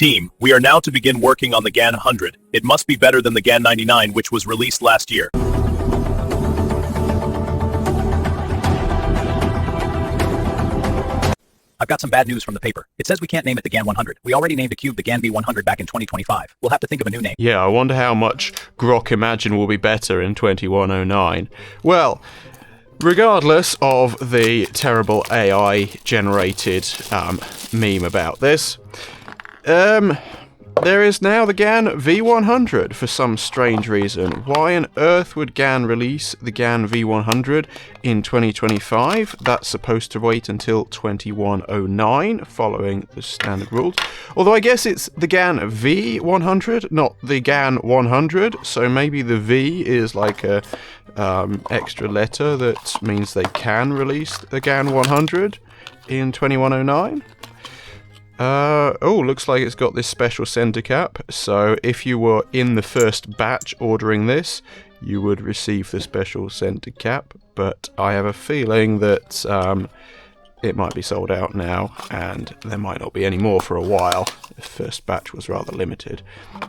Team, we are now to begin working on the Gan 100. It must be better than the Gan 99, which was released last year. I've got some bad news from the paper. It says we can't name it the Gan 100. We already named a cube the Gan V100 back in 2025. We'll have to think of a new name. Yeah, I wonder how much Grok Imagine will be better in 2109. Well, regardless of the terrible AI-generated meme about this, there is now the Gan V100 for some strange reason. Why on earth would Gan release the Gan V100 in 2025? That's supposed to wait until 2109, following the standard rules. Although I guess it's the Gan V100, not the Gan 100, so maybe the V is like a extra letter that means they can release the Gan 100 in 2109. Oh, looks like it's got this special center cap, so if you were in the first batch ordering this, you would receive the special center cap, but I have a feeling that it might be sold out now, and there might not be any more for a while. The first batch was rather limited,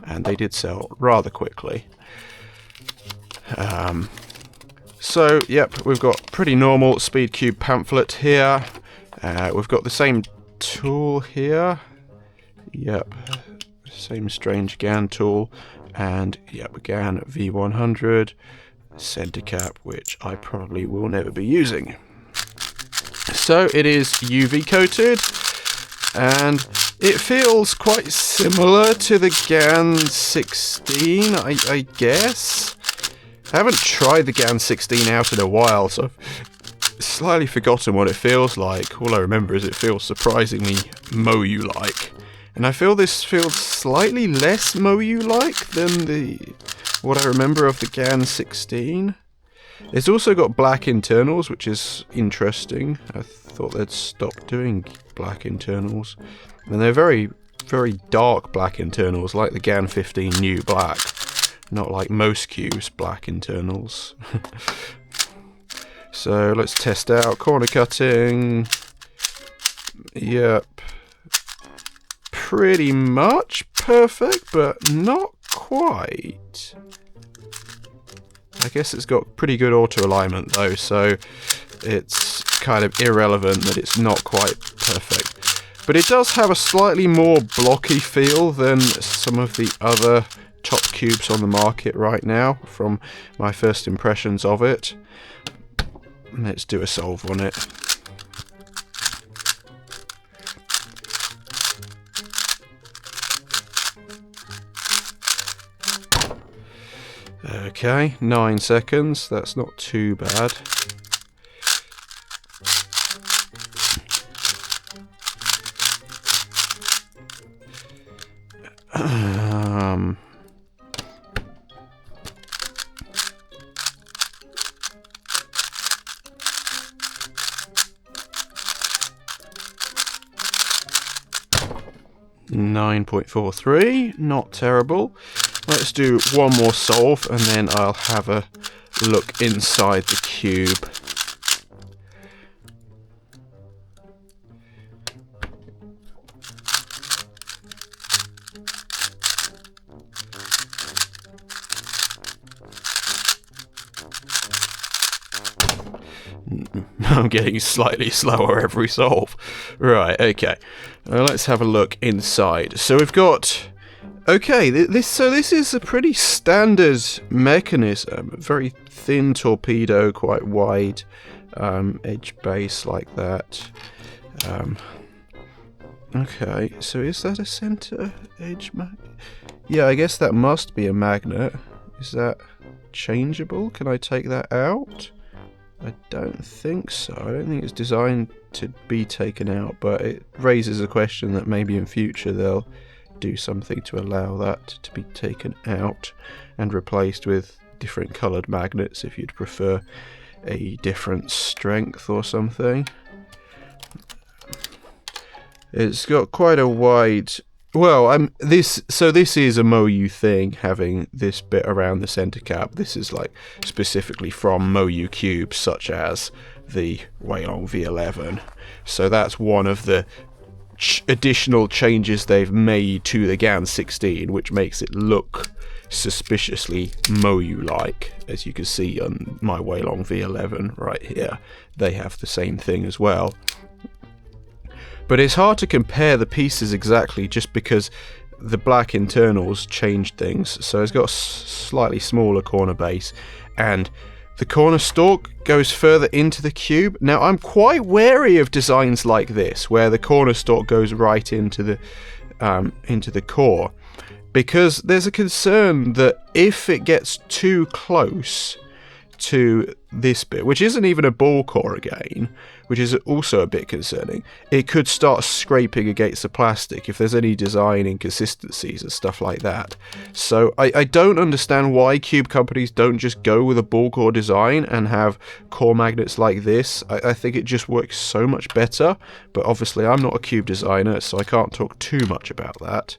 and they did sell rather quickly. So, yep, we've got pretty normal speedcube pamphlet here. We've got the same tool here. Yep, same strange Gan tool, and yep, Gan V100 center cap, which I probably will never be using. So it is UV coated, and it feels quite similar to the Gan 16, I guess. I haven't tried the Gan 16 out in a while, so I've slightly forgotten what it feels like. All I remember is it feels surprisingly MoYu-like. And I feel this feels slightly less MoYu-like than what I remember of the Gan 16. It's also got black internals, which is interesting. I thought they'd stop doing black internals. And they're very, very dark black internals, like the Gan 15 New Black. Not like most cubes, black internals. So let's test out corner cutting. Yep. Pretty much perfect, but not quite. I guess it's got pretty good auto alignment though, so it's kind of irrelevant that it's not quite perfect. But it does have a slightly more blocky feel than some of the other top cubes on the market right now, from my first impressions of it. Let's do a solve on it. Okay, 9 seconds, that's not too bad. .43, not terrible. Let's do one more solve and then I'll have a look inside the cube. I'm getting slightly slower every solve. Right, okay. Let's have a look inside. So we've got... Okay, this is a pretty standard mechanism. Very thin torpedo, quite wide edge base like that. Okay, so is that a center edge magnet? Yeah, I guess that must be a magnet. Is that changeable? Can I take that out? I don't think so. I don't think it's designed to be taken out, but it raises a question that maybe in future they'll do something to allow that to be taken out and replaced with different coloured magnets if you'd prefer a different strength or something. It's got quite a wide... Well, this is a MoYu thing, having this bit around the center cap. This is like specifically from MoYu cubes, such as the WeiLong V11. So that's one of the additional changes they've made to the Gan 16, which makes it look suspiciously MoYu-like. As you can see on my WeiLong V11 right here, they have the same thing as well. But it's hard to compare the pieces exactly just because the black internals changed things. So it's got a slightly smaller corner base, and the corner stalk goes further into the cube. Now I'm quite wary of designs like this, where the corner stalk goes right into the core, because there's a concern that if it gets too close to this bit, which isn't even a ball core again, which is also a bit concerning, it could start scraping against the plastic if there's any design inconsistencies and stuff like that. So I don't understand why cube companies don't just go with a ball core design and have core magnets like this. I think it just works so much better, but obviously I'm not a cube designer, so I can't talk too much about that.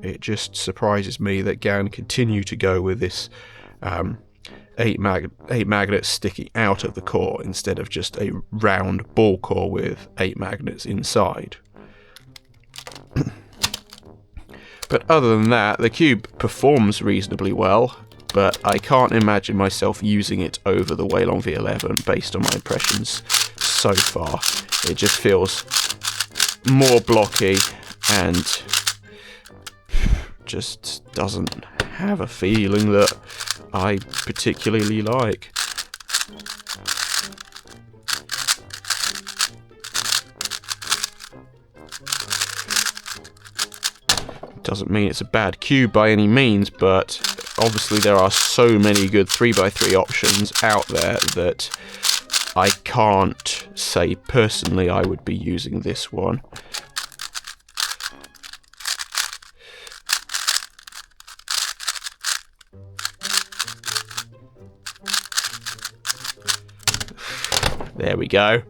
It just surprises me that Gan continue to go with this 8 magnets sticking out of the core instead of just a round ball core with 8 magnets inside. But other than that, the cube performs reasonably well, but I can't imagine myself using it over the WeiLong V11 based on my impressions so far. It just feels more blocky and just doesn't have a feeling that I particularly like. Doesn't mean it's a bad cube by any means, but obviously there are so many good 3x3 options out there that I can't say personally I would be using this one. There we go.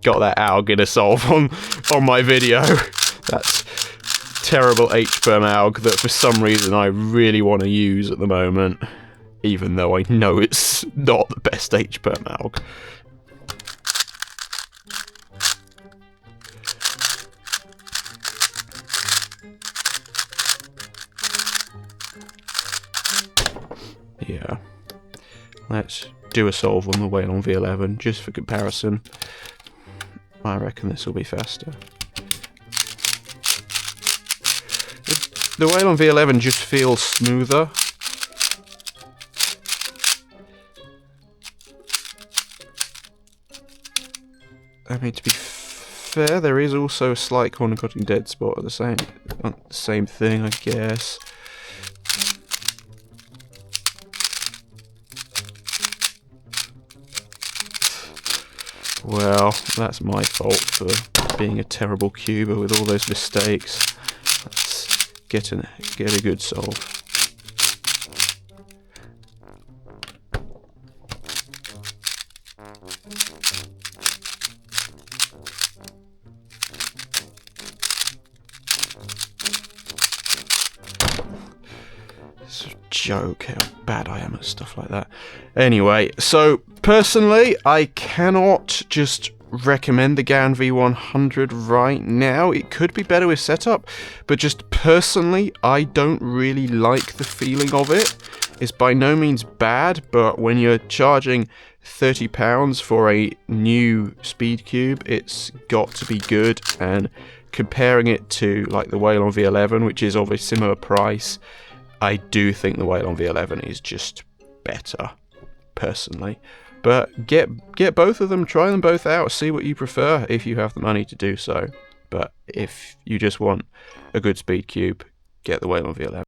Got that alg in a solve on my video. That's terrible H-perm alg that for some reason I really want to use at the moment, even though I know it's not the best H-perm alg. Yeah. Let's do a solve on the WeiLong V11 just for comparison. I reckon this will be faster. The WeiLong V11 just feels smoother. I mean, to be fair, there is also a slight corner cutting dead spot at the same thing, I guess. Well, that's my fault for being a terrible cuber with all those mistakes. Let's get a good solve. It's a joke how bad I am at stuff like that. Anyway, so personally, I cannot just recommend the Gan V100 right now. It could be better with setup, but just personally, I don't really like the feeling of it. It's by no means bad, but when you're charging £30 for a new speedcube, it's got to be good, and comparing it to like the WeiLong V11, which is of a similar price, I do think the WeiLong V11 is just better, personally. But get both of them, try them both out, see what you prefer if you have the money to do so. But if you just want a good speedcube, get the WeiLong V11.